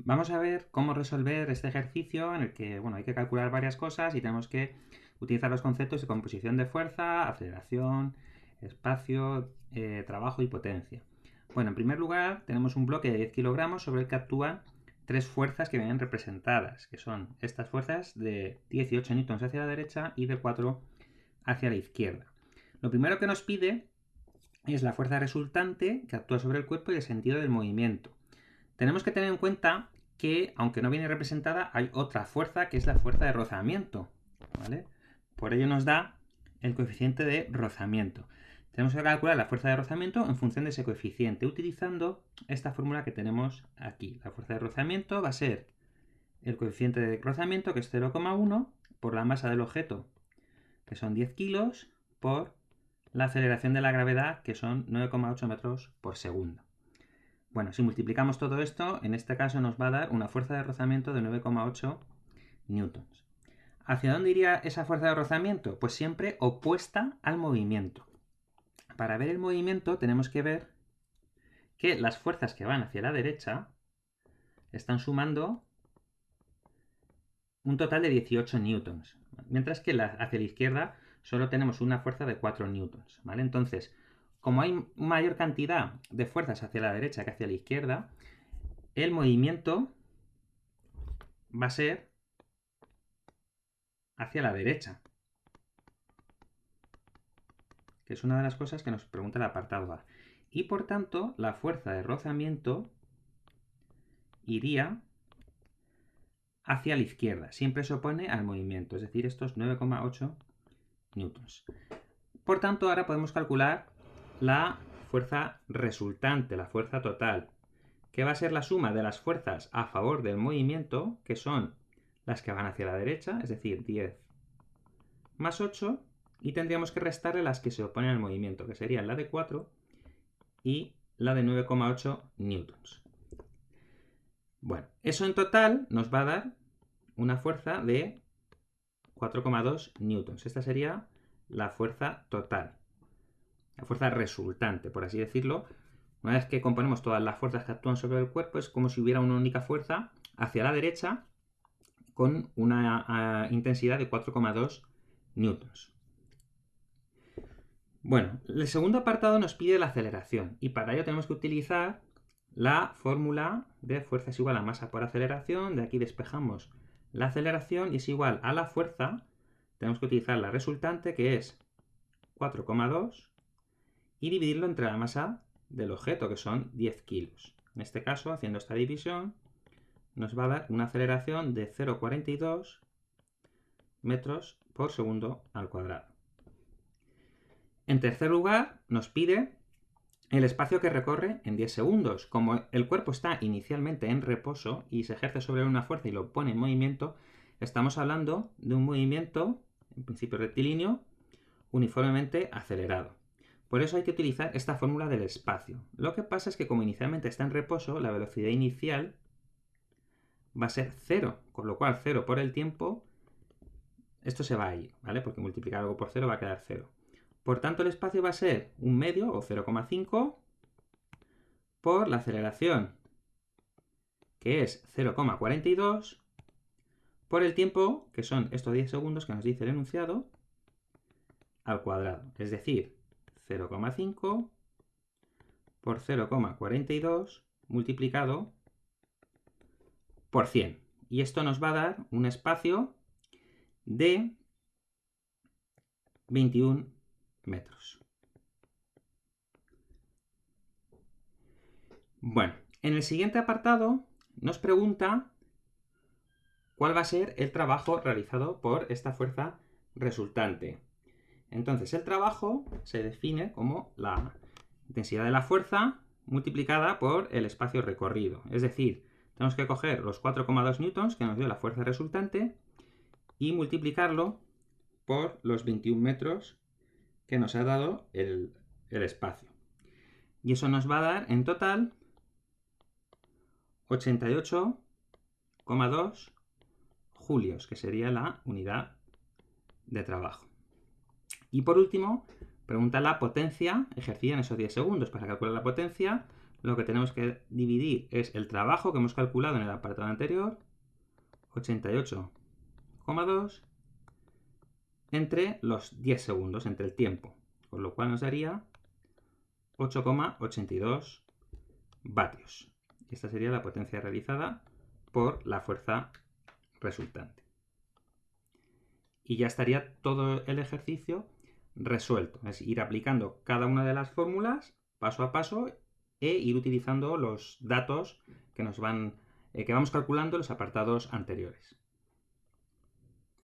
Vamos a ver cómo resolver este ejercicio en el que, bueno, hay que calcular varias cosas y tenemos que utilizar los conceptos de composición de fuerza, aceleración, espacio, trabajo y potencia. Bueno, en primer lugar, tenemos un bloque de 10 kilogramos sobre el que actúan tres fuerzas que vienen representadas, que son estas fuerzas de 18 newtons hacia la derecha y de 4 hacia la izquierda. Lo primero que nos pide es la fuerza resultante que actúa sobre el cuerpo y el sentido del movimiento. Tenemos que tener en cuenta que, aunque no viene representada, hay otra fuerza que es la fuerza de rozamiento, ¿vale? Por ello nos da el coeficiente de rozamiento. Tenemos que calcular la fuerza de rozamiento en función de ese coeficiente, utilizando esta fórmula que tenemos aquí. La fuerza de rozamiento va a ser el coeficiente de rozamiento, que es 0,1, por la masa del objeto, que son 10 kilos, por la aceleración de la gravedad, que son 9,8 metros por segundo. Bueno, si multiplicamos todo esto, en este caso nos va a dar una fuerza de rozamiento de 9,8 newtons. ¿Hacia dónde iría esa fuerza de rozamiento? Pues siempre opuesta al movimiento. Para ver el movimiento tenemos que ver que las fuerzas que van hacia la derecha están sumando un total de 18 newtons, mientras que hacia la izquierda solo tenemos una fuerza de 4 newtons, ¿vale? Entonces, como hay mayor cantidad de fuerzas hacia la derecha que hacia la izquierda, el movimiento va a ser hacia la derecha, que es una de las cosas que nos pregunta el apartado A. Y por tanto, la fuerza de rozamiento iría hacia la izquierda. Siempre se opone al movimiento, es decir, estos 9,8 newtons. Por tanto, ahora podemos calcular la fuerza resultante, la fuerza total, que va a ser la suma de las fuerzas a favor del movimiento, que son las que van hacia la derecha, es decir, 10 más 8, y tendríamos que restarle las que se oponen al movimiento, que serían la de 4 y la de 9,8 newtons. Bueno, eso en total nos va a dar una fuerza de 4,2 newtons. Esta sería la fuerza total, la fuerza resultante, por así decirlo. Una vez que componemos todas las fuerzas que actúan sobre el cuerpo, es como si hubiera una única fuerza hacia la derecha con una intensidad de 4,2 newtons. Bueno, el segundo apartado nos pide la aceleración y para ello tenemos que utilizar la fórmula de fuerza es igual a masa por aceleración. De aquí despejamos la aceleración y es igual a la fuerza. Tenemos que utilizar la resultante, que es 4,2, y dividirlo entre la masa del objeto, que son 10 kilos. En este caso, haciendo esta división, nos va a dar una aceleración de 0,42 metros por segundo al cuadrado. En tercer lugar, nos pide el espacio que recorre en 10 segundos. Como el cuerpo está inicialmente en reposo y se ejerce sobre una fuerza y lo pone en movimiento, estamos hablando de un movimiento, en principio rectilíneo, uniformemente acelerado. Por eso hay que utilizar esta fórmula del espacio. Lo que pasa es que como inicialmente está en reposo, la velocidad inicial va a ser 0, con lo cual 0 por el tiempo, esto se va a ir, ¿vale? Porque multiplicar algo por 0 va a quedar 0. Por tanto, el espacio va a ser un medio, o 0,5, por la aceleración, que es 0,42, por el tiempo, que son estos 10 segundos que nos dice el enunciado, al cuadrado. Es decir, 0,5 por 0,42 multiplicado por 100. Y esto nos va a dar un espacio de 21 metros. Bueno, en el siguiente apartado nos pregunta cuál va a ser el trabajo realizado por esta fuerza resultante. Entonces, el trabajo se define como la intensidad de la fuerza multiplicada por el espacio recorrido. Es decir, tenemos que coger los 4,2 newtons que nos dio la fuerza resultante y multiplicarlo por los 21 metros que nos ha dado el espacio. Y eso nos va a dar en total 88,2 julios, que sería la unidad de trabajo. Y por último, pregunta la potencia ejercida en esos 10 segundos. Para calcular la potencia, lo que tenemos que dividir es el trabajo que hemos calculado en el apartado anterior, 88,2, entre los 10 segundos, entre el tiempo, con lo cual nos daría 8,82 vatios. Esta sería la potencia realizada por la fuerza resultante. Y ya estaría todo el ejercicio resuelto. Es ir aplicando cada una de las fórmulas paso a paso e ir utilizando los datos que vamos calculando en los apartados anteriores.